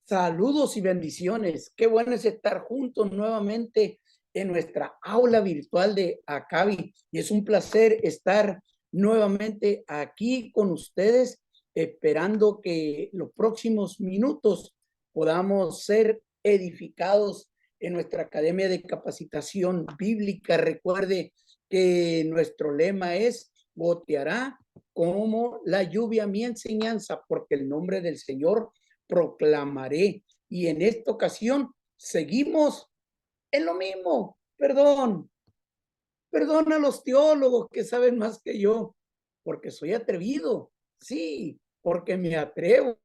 Saludos y bendiciones. Qué bueno es estar juntos nuevamente en nuestra aula virtual de Acabi. Y es un placer estar nuevamente aquí con ustedes, esperando que los próximos minutos podamos ser edificados en nuestra Academia de Capacitación Bíblica. Recuerde que nuestro lema es: goteará como la lluvia mi enseñanza, porque el nombre del Señor proclamaré. Y en esta ocasión seguimos en lo mismo. Perdón a los teólogos que saben más que yo, porque soy atrevido. Sí, porque me atrevo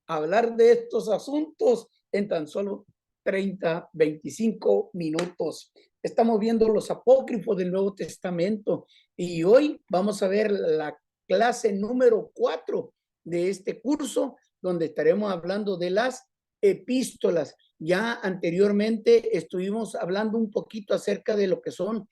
a hablar de estos asuntos en tan solo 30, 25 minutos. Estamos viendo los apócrifos del Nuevo Testamento y hoy vamos a ver la clase número 4 de este curso, donde estaremos hablando de las epístolas. Ya anteriormente estuvimos hablando un poquito acerca de lo que son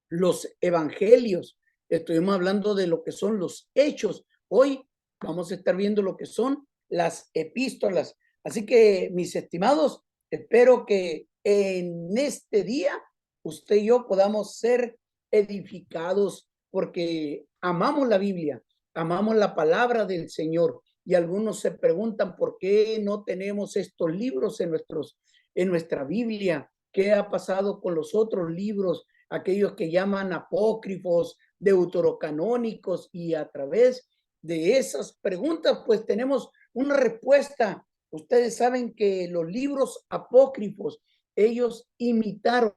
los evangelios, estuvimos hablando de lo que son los hechos. Hoy vamos a estar viendo lo que son las epístolas. Así que, mis estimados, espero que en este día usted y yo podamos ser edificados, porque amamos la Biblia, amamos la palabra del Señor. Y algunos se preguntan por qué no tenemos estos libros en nuestra Biblia. ¿Qué ha pasado con los otros libros, aquellos que llaman apócrifos, deuterocanónicos? Y a través de esas preguntas, pues tenemos una respuesta. Ustedes saben que los libros apócrifos, ellos imitaron,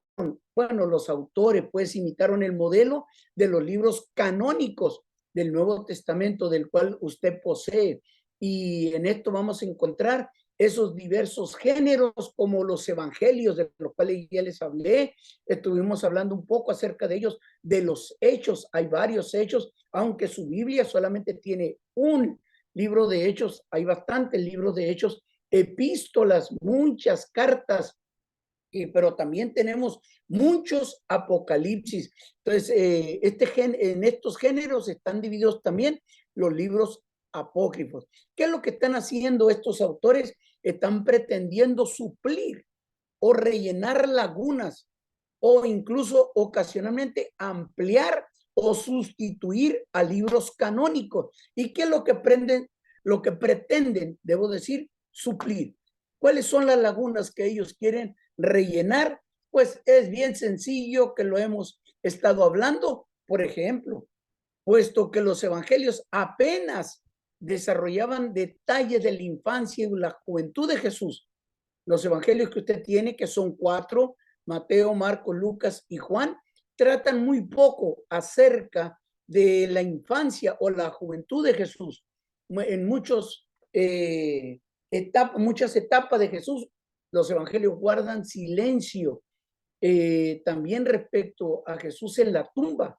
bueno, los autores pues imitaron el modelo de los libros canónicos del Nuevo Testamento, del cual usted posee. Y en esto vamos a encontrar esos diversos géneros, como los evangelios, de los cuales ya les hablé. Estuvimos hablando un poco acerca de ellos, de los hechos. Hay varios hechos, aunque su Biblia solamente tiene un libro de hechos, hay bastantes libros de hechos, epístolas, muchas cartas, pero también tenemos muchos apocalipsis. Entonces, en estos géneros están divididos también los libros apócrifos. ¿Qué es lo que están haciendo estos autores? Están pretendiendo suplir o rellenar lagunas, o incluso ocasionalmente ampliar o sustituir a libros canónicos. ¿Y qué es lo que pretenden, debo decir, suplir? ¿Cuáles son las lagunas que ellos quieren rellenar? Pues es bien sencillo, que lo hemos estado hablando. Por ejemplo, puesto que los evangelios apenas desarrollaban detalles de la infancia y la juventud de Jesús, los evangelios que usted tiene, que son 4, Mateo, Marcos, Lucas y Juan, tratan muy poco acerca de la infancia o la juventud de Jesús. En muchas etapas de Jesús, los evangelios guardan silencio, también respecto a Jesús en la tumba.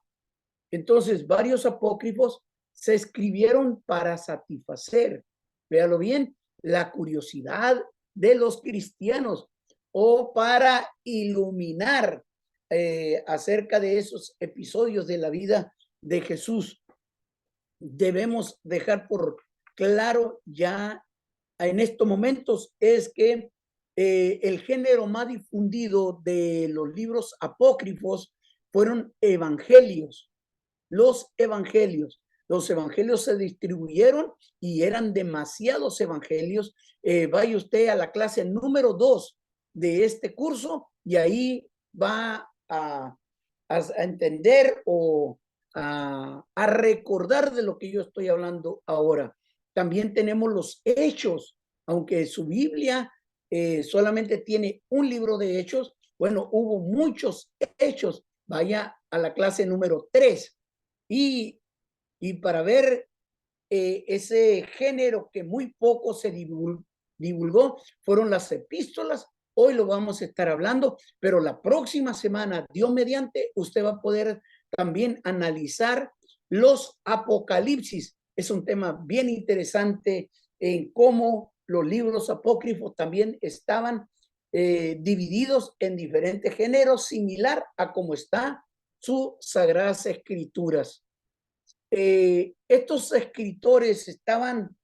Entonces, varios apócrifos se escribieron para satisfacer, véalo bien, la curiosidad de los cristianos, o para iluminar acerca de esos episodios de la vida de Jesús. Debemos dejar por claro ya en estos momentos es que el género más difundido de los libros apócrifos fueron evangelios. Los evangelios. Los evangelios se distribuyeron y eran demasiados evangelios. Vaya usted a la clase número 2 de este curso y ahí va a entender o a recordar de lo que yo estoy hablando ahora. También tenemos los hechos, aunque su Biblia solamente tiene un libro de hechos. Bueno, hubo muchos hechos. Vaya a la clase número 3 y para ver ese género que muy poco se divulgó, fueron las epístolas. Hoy lo vamos a estar hablando, pero la próxima semana, Dios mediante, usted va a poder también analizar los apocalipsis. Es un tema bien interesante en cómo los libros apócrifos también estaban divididos en diferentes géneros, similar a cómo está sus sagradas escrituras. Estos escritores estaban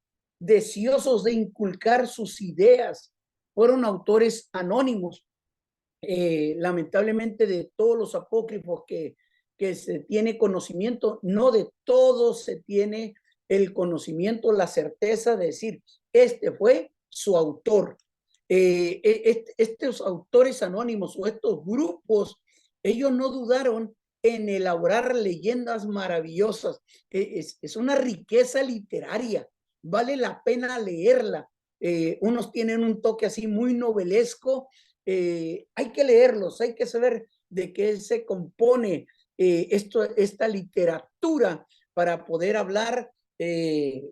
deseosos de inculcar sus ideas. Fueron autores anónimos. Lamentablemente, de todos los apócrifos que se tiene conocimiento, no de todos se tiene el conocimiento, la certeza de decir, este fue su autor. Estos autores anónimos o estos grupos, ellos no dudaron en elaborar leyendas maravillosas. Es una riqueza literaria, vale la pena leerla. Unos tienen un toque así muy novelesco. Hay que leerlos, hay que saber de qué se compone esta literatura para poder hablar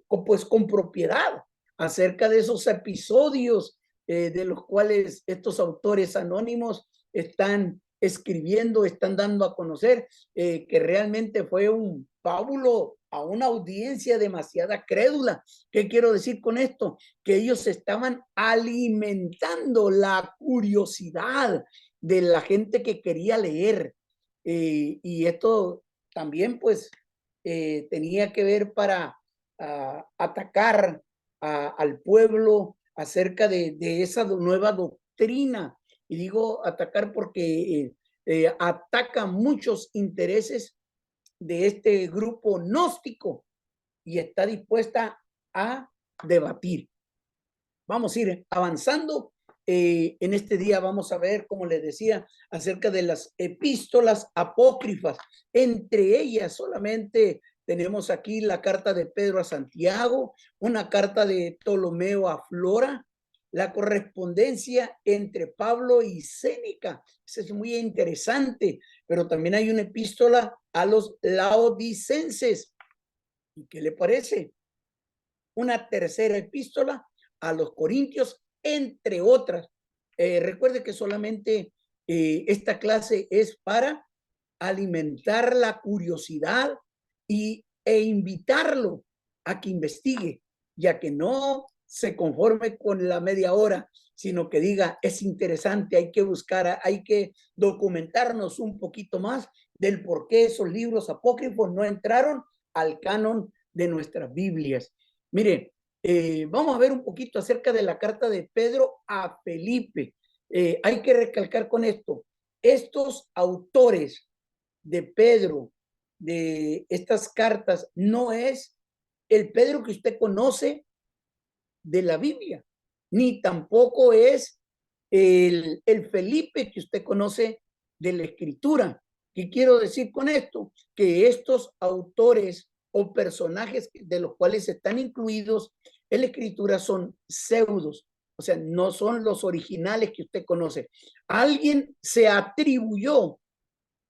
con propiedad acerca de esos episodios de los cuales estos autores anónimos están escribiendo, están dando a conocer, que realmente fue un pábulo a una audiencia demasiada crédula. ¿Qué quiero decir con esto? Que ellos estaban alimentando la curiosidad de la gente que quería leer. Y esto también pues tenía que ver para atacar al pueblo acerca de esa nueva doctrina. Y digo atacar porque ataca muchos intereses de este grupo gnóstico y está dispuesta a debatir. Vamos a ir avanzando. En este día vamos a ver, como les decía, acerca de las epístolas apócrifas. Entre ellas solamente tenemos aquí la carta de Pedro a Santiago, una carta de Ptolomeo a Flora, la correspondencia entre Pablo y Séneca. Eso es muy interesante, pero también hay una epístola a los laodicenses. ¿Y qué le parece? Una tercera epístola a los corintios, entre otras. Recuerde que solamente esta clase es para alimentar la curiosidad e invitarlo a que investigue, ya que no se conforme con la media hora, sino que diga, es interesante, hay que buscar, hay que documentarnos un poquito más del por qué esos libros apócrifos no entraron al canon de nuestras Biblias. Mire, vamos a ver un poquito acerca de la carta de Pedro a Felipe. Hay que recalcar con esto, estos autores de Pedro, de estas cartas, no es el Pedro que usted conoce de la Biblia, ni tampoco es el Felipe que usted conoce de la Escritura. ¿Qué quiero decir con esto? Que estos autores o personajes de los cuales están incluidos en la Escritura son pseudos, o sea, no son los originales que usted conoce. Alguien se atribuyó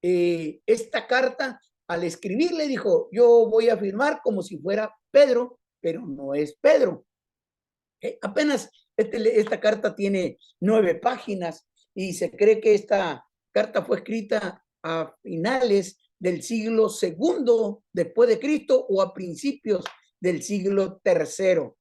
esta carta al escribirle, dijo, yo voy a firmar como si fuera Pedro, pero no es Pedro. Apenas esta carta tiene 9 páginas y se cree que esta carta fue escrita a finales del siglo II después de Cristo o a principios del siglo III.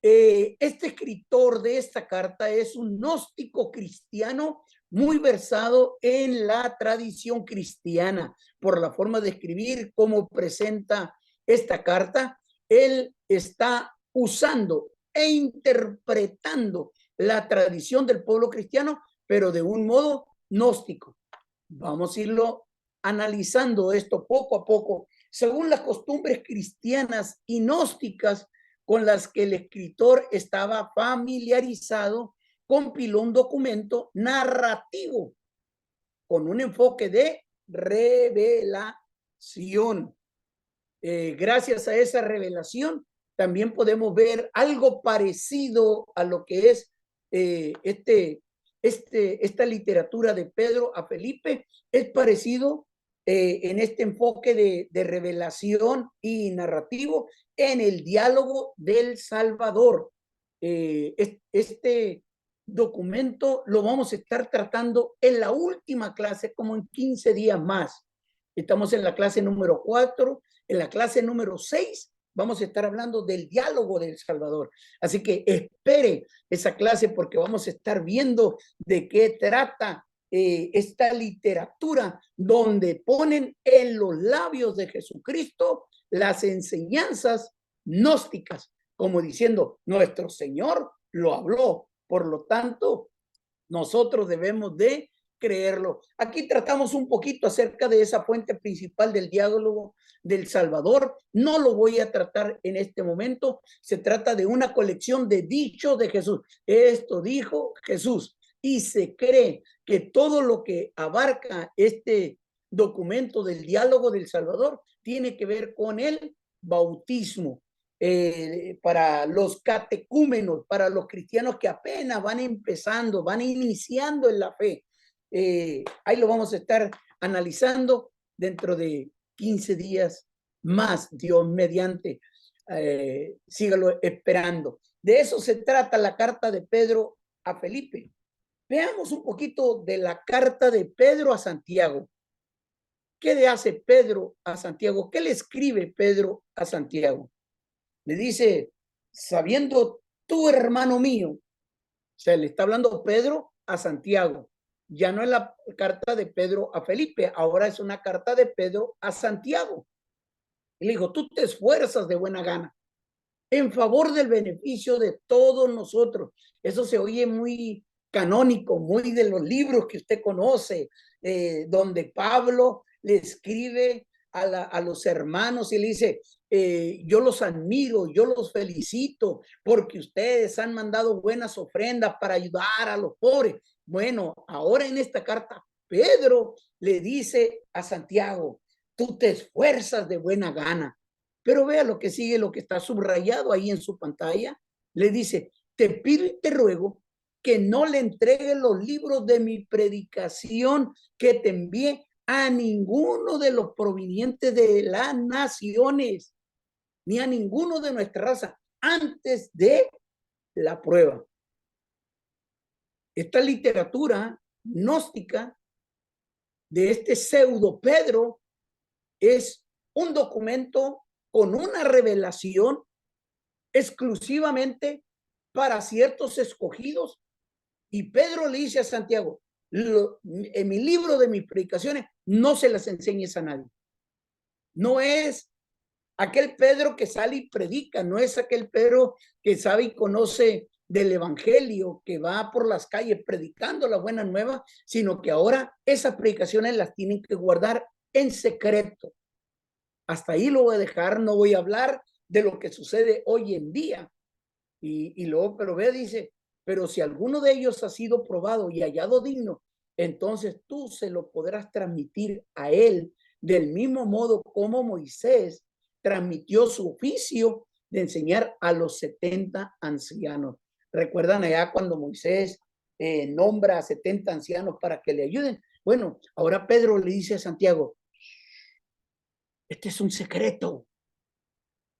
Este escritor de esta carta es un gnóstico cristiano muy versado en la tradición cristiana por la forma de escribir, cómo presenta esta carta. Él está usando e interpretando la tradición del pueblo cristiano, pero de un modo gnóstico. Vamos a irlo analizando esto poco a poco, según las costumbres cristianas y gnósticas con las que el escritor estaba familiarizado, compiló un documento narrativo con un enfoque de revelación. Gracias a esa revelación, también podemos ver algo parecido a lo que es esta literatura de Pedro a Felipe, es parecido en este enfoque de revelación y narrativo en el diálogo del Salvador. Este documento lo vamos a estar tratando en la última clase, como en 15 días más. Estamos en la clase número 4, en la clase número 6 vamos a estar hablando del diálogo del Salvador. Así que espere esa clase porque vamos a estar viendo de qué trata esta literatura donde ponen en los labios de Jesucristo las enseñanzas gnósticas, como diciendo, nuestro Señor lo habló, por lo tanto, nosotros debemos de creerlo. Aquí tratamos un poquito acerca de esa fuente principal del diálogo del Salvador. No lo voy a tratar en este momento. Se trata de una colección de dichos de Jesús. Esto dijo Jesús. Y se cree que todo lo que abarca este documento del diálogo del Salvador tiene que ver con el bautismo. Para los catecúmenos, para los cristianos que apenas van empezando, van iniciando en la fe. Ahí lo vamos a estar analizando dentro de 15 días más, Dios mediante. Sígalo esperando. De eso se trata la carta de Pedro a Felipe. Veamos un poquito de la carta de Pedro a Santiago. ¿Qué le hace Pedro a Santiago? ¿Qué le escribe Pedro a Santiago? Le dice, sabiendo tú, hermano mío, o sea, le está hablando Pedro a Santiago. Ya no es la carta de Pedro a Felipe, ahora es una carta de Pedro a Santiago. Y le dijo, tú te esfuerzas de buena gana en favor del beneficio de todos nosotros. Eso se oye muy canónico, muy de los libros que usted conoce, donde Pablo le escribe a los hermanos y le dice, yo los admiro, yo los felicito porque ustedes han mandado buenas ofrendas para ayudar a los pobres. Bueno, ahora en esta carta, Pedro le dice a Santiago, tú te esfuerzas de buena gana. Pero vea lo que sigue, lo que está subrayado ahí en su pantalla. Le dice, te pido y te ruego que no le entregues los libros de mi predicación que te envié a ninguno de los provenientes de las naciones, ni a ninguno de nuestra raza, antes de la prueba. Esta literatura gnóstica de este pseudo Pedro es un documento con una revelación exclusivamente para ciertos escogidos. Y Pedro le dice a Santiago, en mi libro de mis predicaciones no se las enseñes a nadie. No es aquel Pedro que sale y predica, no es aquel Pedro que sabe y conoce del evangelio, que va por las calles predicando la buena nueva, sino que ahora esas predicaciones las tienen que guardar en secreto. Hasta ahí lo voy a dejar, no voy a hablar de lo que sucede hoy en día. Y luego, pero ve, dice, pero si alguno de ellos ha sido probado y hallado digno, entonces tú se lo podrás transmitir a él del mismo modo como Moisés transmitió su oficio de enseñar a los 70 ancianos. ¿Recuerdan allá cuando Moisés nombra a 70 ancianos para que le ayuden? Bueno, ahora Pedro le dice a Santiago, este es un secreto,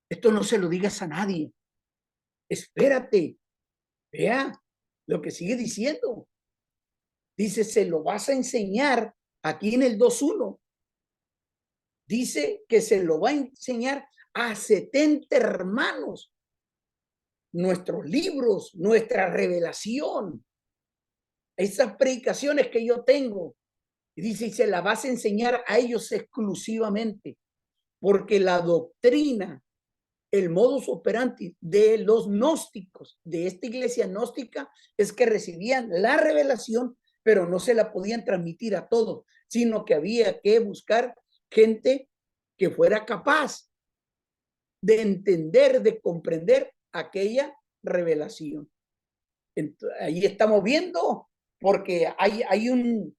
esto no se lo digas a nadie, espérate, vea lo que sigue diciendo. Dice, se lo vas a enseñar aquí en el 2.1. Dice que se lo va a enseñar a 70 hermanos. Nuestros libros, nuestra revelación, esas predicaciones que yo tengo. Y dice, y se la vas a enseñar a ellos exclusivamente, porque la doctrina, el modus operandi de los gnósticos, de esta iglesia gnóstica, es que recibían la revelación, pero no se la podían transmitir a todos, sino que había que buscar gente que fuera capaz de entender, de comprender aquella revelación. Entonces, ahí estamos viendo, porque hay un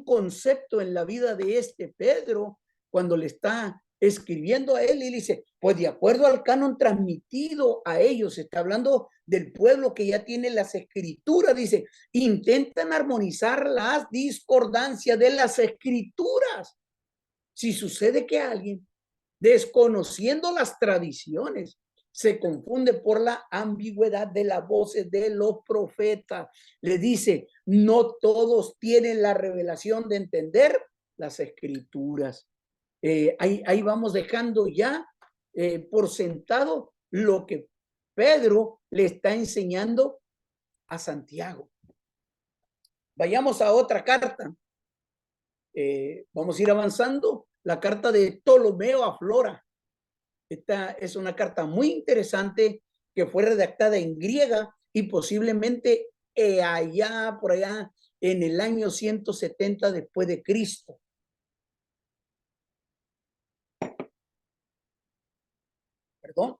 concepto en la vida de este Pedro, cuando le está escribiendo a él y dice, pues de acuerdo al canon transmitido a ellos, está hablando del pueblo que ya tiene las escrituras, dice, intentan armonizar las discordancias de las escrituras. Si sucede que alguien, desconociendo las tradiciones, se confunde por la ambigüedad de las voces de los profetas, le dice, no todos tienen la revelación de entender las escrituras. Ahí vamos dejando ya por sentado lo que Pedro le está enseñando a Santiago. Vayamos a otra carta. Vamos a ir avanzando. La carta de Ptolomeo a Flora. Esta es una carta muy interesante que fue redactada en griega y posiblemente allá, por allá, en el año 170 después de Cristo. Perdón.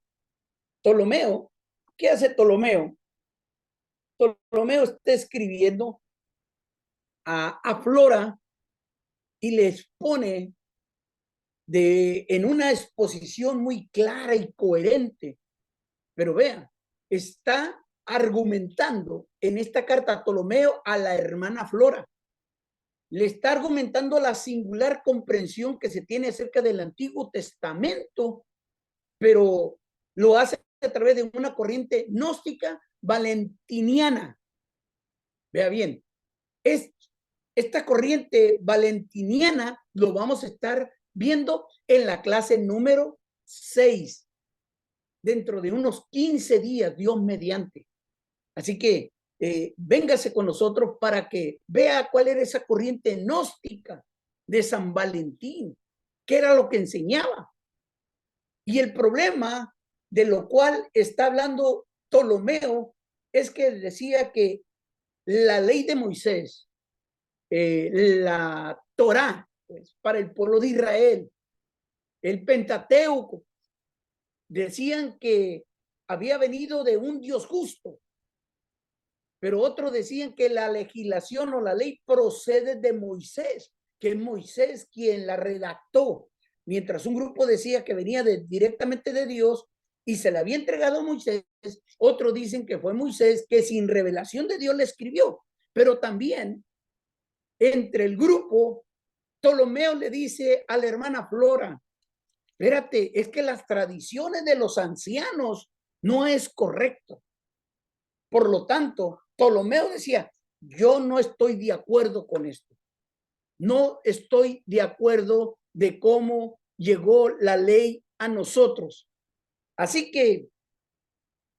Ptolomeo, ¿qué hace Ptolomeo? Ptolomeo está escribiendo a Flora y le expone en una exposición muy clara y coherente. Pero vean, está argumentando en esta carta Ptolomeo a la hermana Flora. Le está argumentando la singular comprensión que se tiene acerca del Antiguo Testamento, pero lo hace a través de una corriente gnóstica valentiniana. Vea bien, esta corriente valentiniana lo vamos a estar viendo en la clase número 6, dentro de unos 15 días, Dios mediante. Así que véngase con nosotros para que vea cuál era esa corriente gnóstica de San Valentín, qué era lo que enseñaba. Y el problema de lo cual está hablando Ptolomeo es que decía que la ley de Moisés, la Torá, pues, para el pueblo de Israel, el Pentateuco, decían que había venido de un Dios justo, pero otros decían que la legislación o la ley procede de Moisés, que es Moisés quien la redactó, mientras un grupo decía que venía directamente de Dios y se la había entregado a Moisés, otros dicen que fue Moisés que sin revelación de Dios le escribió, pero también entre el grupo, Ptolomeo le dice a la hermana Flora, espérate, es que las tradiciones de los ancianos no es correcto. Por lo tanto, Ptolomeo decía, yo no estoy de acuerdo con esto. No estoy de acuerdo de cómo llegó la ley a nosotros. Así que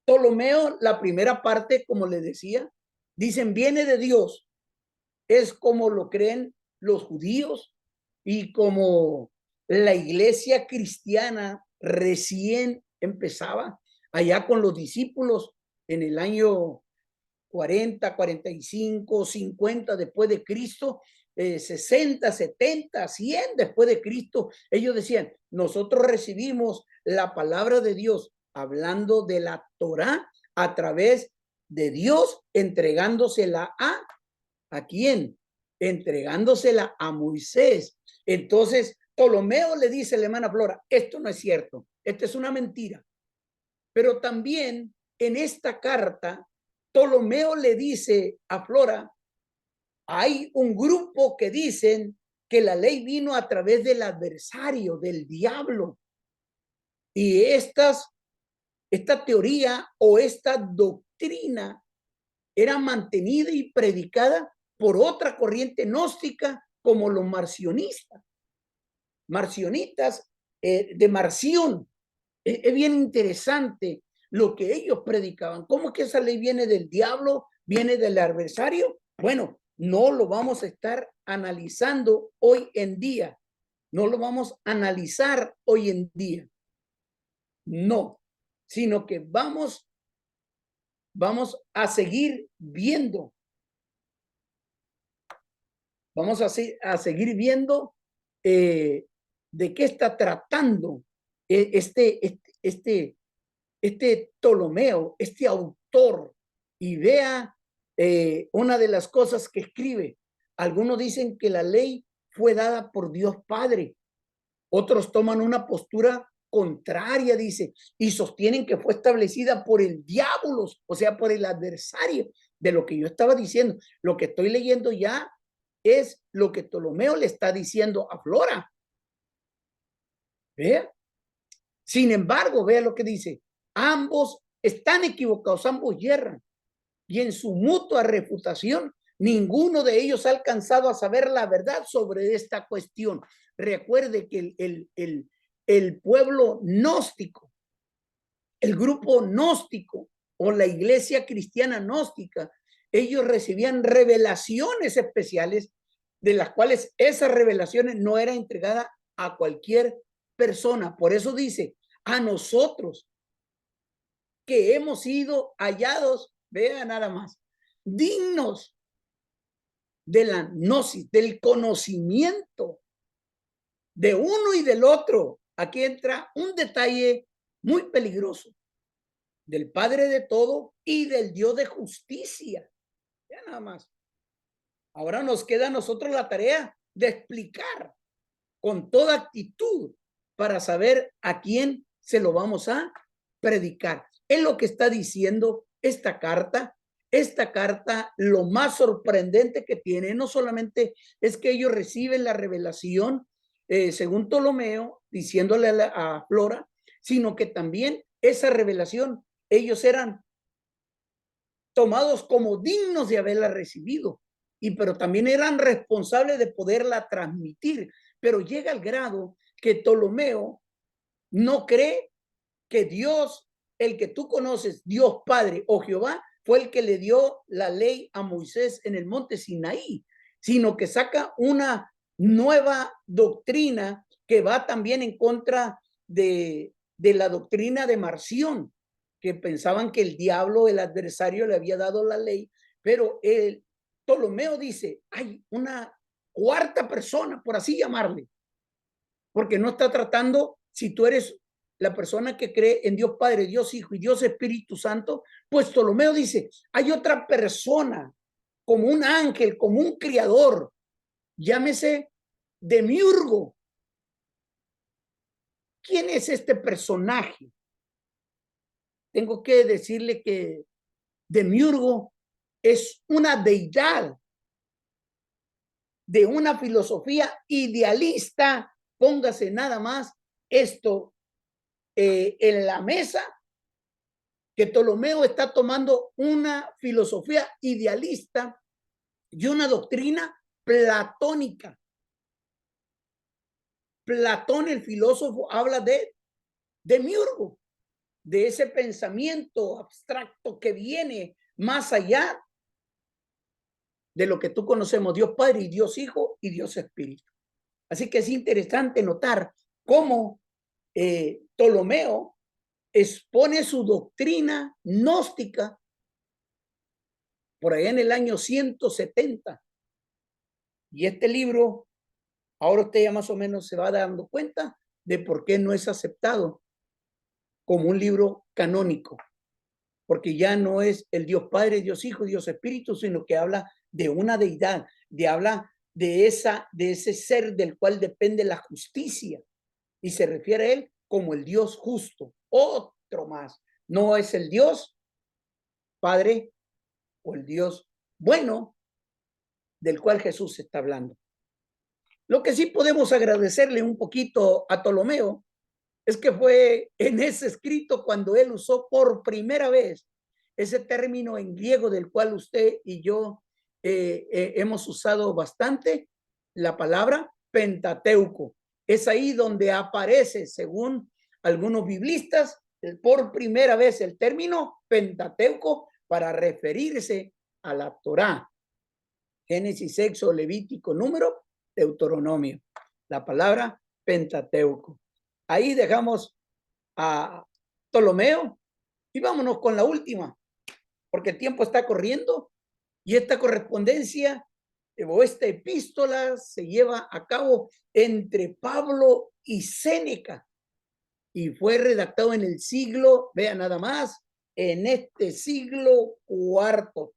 Ptolomeo, la primera parte, como le decía, dicen, viene de Dios. Es como lo creen los judíos y como la iglesia cristiana recién empezaba allá con los discípulos en el año 40, 45, 50 después de Cristo, 60, 70, 100 después de Cristo. Ellos decían, nosotros recibimos la palabra de Dios hablando de la Torá a través de Dios entregándosela ¿a quién? Entregándosela a Moisés. Entonces, Ptolomeo le dice a la hermana Flora, esto no es cierto, esto es una mentira. Pero también en esta carta, Ptolomeo le dice a Flora, hay un grupo que dicen que la ley vino a través del adversario, del diablo. Y esta teoría o esta doctrina era mantenida y predicada por otra corriente gnóstica como los marcionistas. Marcionitas de Marción. Es bien interesante lo que ellos predicaban. ¿Cómo que esa ley viene del diablo? ¿Viene del adversario? Bueno, no lo vamos a estar analizando hoy en día. No lo vamos a analizar hoy en día. No, sino que vamos a seguir viendo. Vamos a seguir viendo de qué está tratando este Ptolomeo, este autor, y vea una de las cosas que escribe. Algunos dicen que la ley fue dada por Dios Padre, otros toman una postura contraria, dice, y sostienen que fue establecida por el diablo, o sea, por el adversario de lo que yo estaba diciendo. Lo que estoy leyendo ya es lo que Ptolomeo le está diciendo a Flora. Vea. Sin embargo, vea lo que dice. Ambos están equivocados, ambos yerran. Y en su mutua refutación, ninguno de ellos ha alcanzado a saber la verdad sobre esta cuestión. Recuerde que el pueblo gnóstico, el grupo gnóstico o la iglesia cristiana gnóstica, ellos recibían revelaciones especiales de las cuales esas revelaciones no eran entregadas a cualquier persona. Por eso dice, a nosotros que hemos sido hallados, vean nada más, dignos de la gnosis, del conocimiento de uno y del otro. Aquí entra un detalle muy peligroso, del Padre de todo y del Dios de justicia. Ya nada más. Ahora nos queda a nosotros la tarea de explicar con toda actitud para saber a quién se lo vamos a predicar. Es lo que está diciendo esta carta. Esta carta, lo más sorprendente que tiene, no solamente es que ellos reciben la revelación, según Ptolomeo, diciéndole a Flora, sino que también esa revelación, ellos eran tomados como dignos de haberla recibido, pero también eran responsables de poderla transmitir. Pero llega al grado que Ptolomeo no cree que Dios, el que tú conoces, Dios Padre o Jehová, fue el que le dio la ley a Moisés en el monte Sinaí, sino que saca una nueva doctrina que va también en contra de la doctrina de Marción, que pensaban que el diablo, el adversario, le había dado la ley, pero el Ptolomeo dice, hay una cuarta persona, por así llamarle, porque no está tratando, si tú eres la persona que cree en Dios Padre, Dios Hijo y Dios Espíritu Santo, pues Ptolomeo dice, hay otra persona, como un ángel, como un criador, llámese Demiurgo. ¿Quién es este personaje? Tengo que decirle que Demiurgo es una deidad de una filosofía idealista. Póngase nada más esto en la mesa, que Ptolomeo está tomando una filosofía idealista y una doctrina platónica. Platón, el filósofo, habla de Demiurgo, de ese pensamiento abstracto que viene más allá de lo que tú conocemos, Dios Padre y Dios Hijo y Dios Espíritu. Así que es interesante notar cómo Ptolomeo expone su doctrina gnóstica por allá en el año 170. Y este libro, ahora usted ya más o menos se va dando cuenta de por qué no es aceptado como un libro canónico, porque ya no es el Dios Padre, Dios Hijo, Dios Espíritu, sino que habla de una deidad, habla de ese ser del cual depende la justicia, y se refiere a él como el Dios justo. Otro más, no es el Dios Padre o el Dios bueno del cual Jesús está hablando. Lo que sí podemos agradecerle un poquito a Ptolomeo es que fue en ese escrito cuando él usó por primera vez ese término en griego del cual usted y yo hemos usado bastante, la palabra Pentateuco. Es ahí donde aparece, según algunos biblistas, por primera vez el término Pentateuco para referirse a la Torá. Génesis, Éxodo, Levítico, Número, Deuteronomio. La palabra Pentateuco. Ahí dejamos a Ptolomeo y vámonos con la última, porque el tiempo está corriendo y esta correspondencia o esta epístola se lleva a cabo entre Pablo y Séneca y fue redactado en el siglo, vean nada más, en este siglo IV.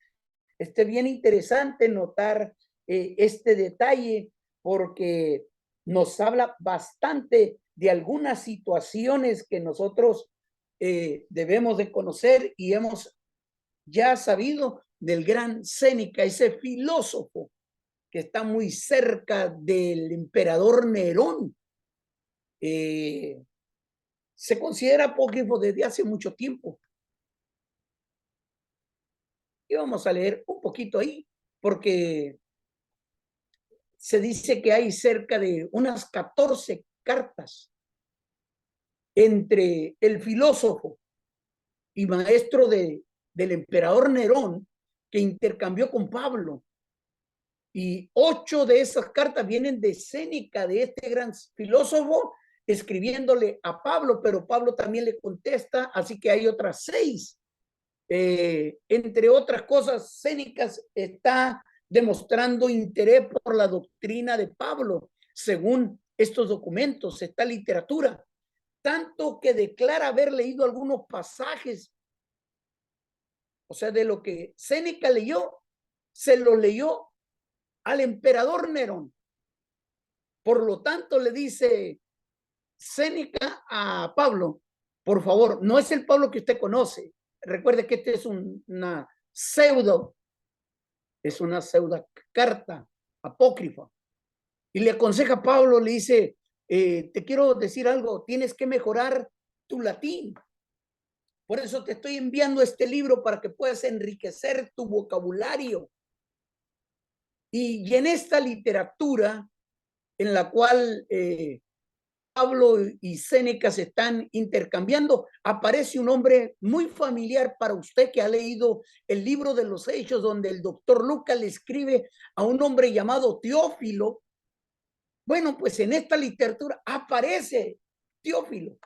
Es bien interesante notar este detalle porque nos habla bastante de algunas situaciones que nosotros debemos de conocer y hemos ya sabido del gran Séneca, ese filósofo que está muy cerca del emperador Nerón. Se considera apócrifo desde hace mucho tiempo. Y vamos a leer un poquito ahí, porque se dice que hay cerca de unas 14 cartas entre el filósofo y maestro del emperador Nerón que intercambió con Pablo. Y 8 de esas cartas vienen de Séneca, de este gran filósofo, escribiéndole a Pablo, pero Pablo también le contesta, así que hay otras 6. Entre otras cosas, Séneca está demostrando interés por la doctrina de Pablo, según estos documentos, esta literatura, tanto que declara haber leído algunos pasajes, o sea, de lo que Séneca leyó, se lo leyó al emperador Nerón. Por lo tanto, le dice Séneca a Pablo, por favor, no es el Pablo que usted conoce. Recuerde que este es una pseudo carta apócrifa. Y le aconseja a Pablo, le dice, te quiero decir algo, tienes que mejorar tu latín. Por eso te estoy enviando este libro para que puedas enriquecer tu vocabulario. Y en esta literatura en la cual Pablo y Séneca se están intercambiando, aparece un hombre muy familiar para usted que ha leído el libro de los Hechos, donde el doctor Lucas le escribe a un hombre llamado Teófilo. Bueno, pues en esta literatura aparece Teófilo.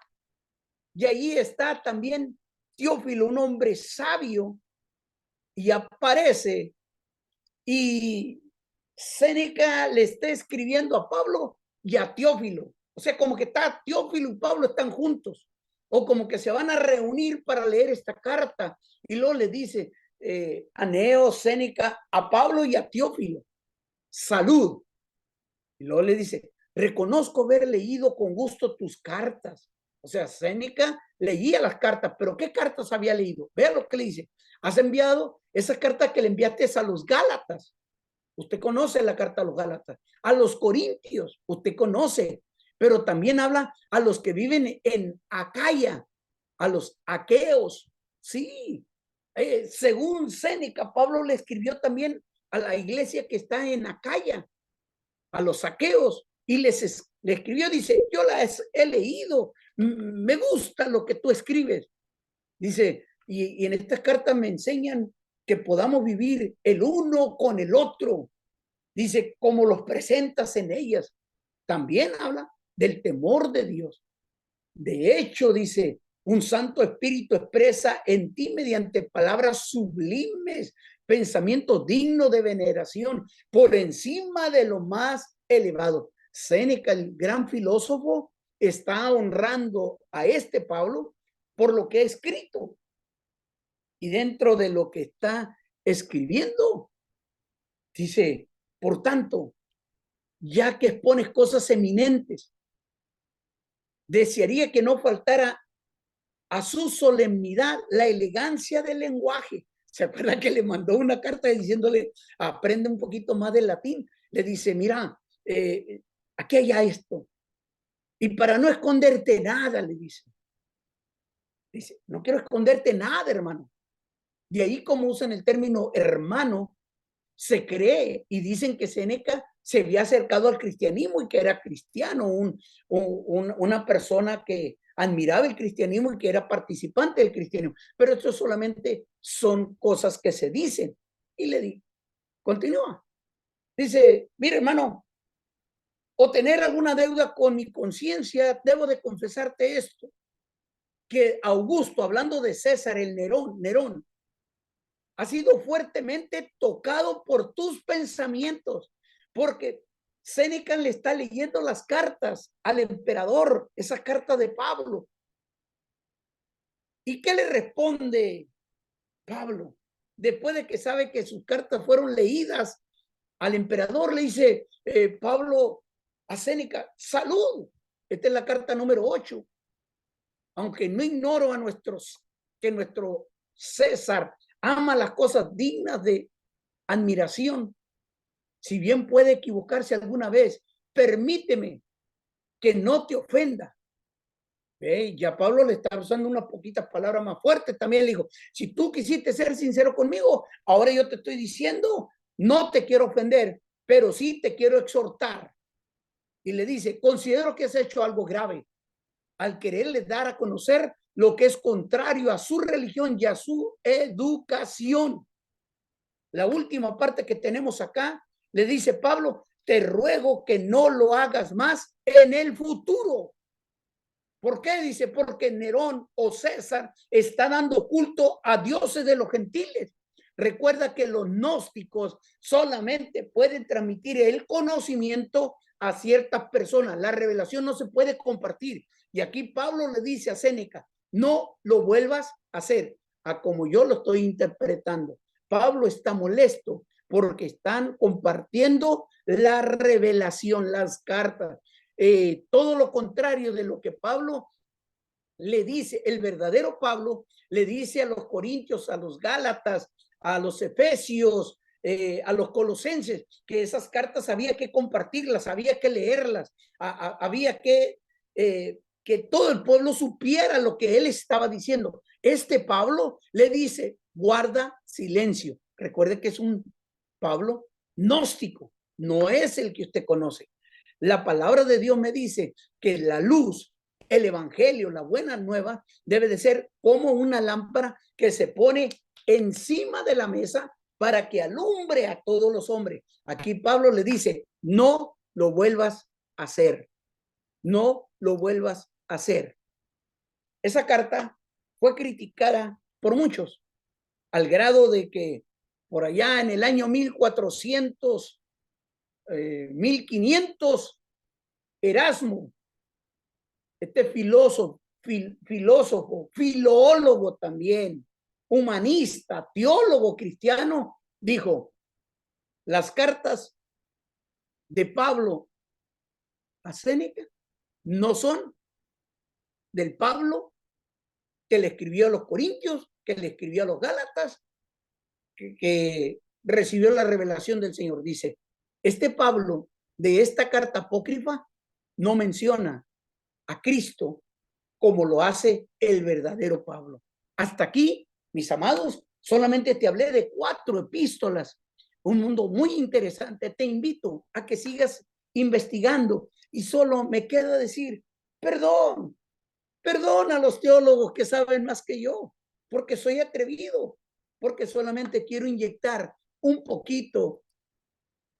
Y ahí está también Teófilo, un hombre sabio, y aparece. Y Séneca le está escribiendo a Pablo y a Teófilo. O sea, como que está Teófilo y Pablo están juntos. O como que se van a reunir para leer esta carta. Y luego le dice Aneo, Séneca, a Pablo y a Teófilo. Salud. Y luego le dice, reconozco haber leído con gusto tus cartas. O sea, Séneca leía las cartas, pero ¿qué cartas había leído? Vea lo que le dice. Has enviado esas cartas que le enviaste a los Gálatas. Usted conoce la carta a los Gálatas. A los Corintios, usted conoce. Pero también habla a los que viven en Acaya, a los aqueos. Sí. Según Séneca, Pablo le escribió también a la iglesia que está en Acaya, a los aqueos, y le escribió, dice, yo las he leído, me gusta lo que tú escribes. Dice, y en estas cartas me enseñan que podamos vivir el uno con el otro. Dice, como los presentas en ellas. También habla del temor de Dios. De hecho, dice, un Santo Espíritu expresa en ti mediante palabras sublimes, pensamientos dignos de veneración, por encima de lo más elevado. Séneca, el gran filósofo, está honrando a este Pablo por lo que ha escrito. Y dentro de lo que está escribiendo, dice, por tanto, ya que expones cosas eminentes, desearía que no faltara a su solemnidad la elegancia del lenguaje. ¿Se acuerda que le mandó una carta diciéndole, aprende un poquito más de latín? Le dice, mira, aquí hay esto. Y para no esconderte nada, le dice. Dice, no quiero esconderte nada, hermano. De ahí como usan el término hermano, se cree y dicen que Séneca se había acercado al cristianismo y que era cristiano, una persona que admiraba el cristianismo y que era participante del cristianismo. Pero esto solamente son cosas que se dicen. Y le di, continúa. Dice, mira hermano, o tener alguna deuda con mi conciencia, debo de confesarte esto, que Augusto, hablando de César, el Nerón, ha sido fuertemente tocado por tus pensamientos, porque Séneca le está leyendo las cartas al emperador, esa carta de Pablo. ¿Y qué le responde Pablo? Después de que sabe que sus cartas fueron leídas al emperador, le dice Pablo a Séneca, salud. Esta es la carta número 8. Aunque no ignoro que nuestro César ama las cosas dignas de admiración, si bien puede equivocarse alguna vez, permíteme que no te ofenda. Ya Pablo le está usando unas poquitas palabras más fuertes. También le dijo, si tú quisiste ser sincero conmigo, ahora yo te estoy diciendo, no te quiero ofender, pero sí te quiero exhortar. Y le dice, considero que has hecho algo grave al quererle dar a conocer lo que es contrario a su religión y a su educación. La última parte que tenemos acá, le dice Pablo, te ruego que no lo hagas más en el futuro. ¿Por qué? Dice, porque Nerón o César está dando culto a dioses de los gentiles. Recuerda que los gnósticos solamente pueden transmitir el conocimiento a ciertas personas. La revelación no se puede compartir. Y aquí Pablo le dice a Séneca, no lo vuelvas a hacer, a como yo lo estoy interpretando. Pablo está molesto porque están compartiendo la revelación, las cartas. Todo lo contrario de lo que Pablo le dice, el verdadero Pablo le dice a los corintios, a los gálatas, a los efesios, a los colosenses, que esas cartas había que compartirlas, había que leerlas, había que todo el pueblo supiera lo que él estaba diciendo. Este Pablo le dice, guarda silencio. Recuerde que es un Pablo gnóstico, no es el que usted conoce. La palabra de Dios me dice que la luz, el evangelio, la buena nueva, debe de ser como una lámpara que se pone encima de la mesa para que alumbre a todos los hombres. Aquí Pablo le dice, no lo vuelvas a hacer, no lo vuelvas a hacer. Esa carta fue criticada por muchos, al grado de que por allá en el año 1400, 1500, Erasmo, este filósofo, filólogo también, humanista, teólogo cristiano, dijo, las cartas de Pablo a Séneca no son del Pablo que le escribió a los corintios, que le escribió a los gálatas, que recibió la revelación del Señor. Dice, este Pablo de esta carta apócrifa no menciona a Cristo como lo hace el verdadero Pablo. Hasta aquí, mis amados, solamente te hablé de 4 epístolas, un mundo muy interesante. Te invito a que sigas investigando y solo me queda decir, perdón a los teólogos que saben más que yo, porque soy atrevido, porque solamente quiero inyectar un poquito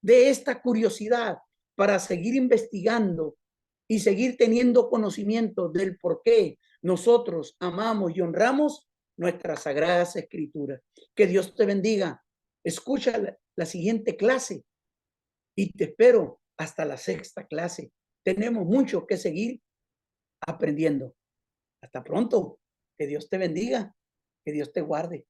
de esta curiosidad para seguir investigando y seguir teniendo conocimiento del por qué nosotros amamos y honramos nuestras sagradas escrituras. Que Dios te bendiga. Escucha la siguiente clase y te espero hasta la 6ª clase. Tenemos mucho que seguir aprendiendo. Hasta pronto. Que Dios te bendiga. Que Dios te guarde.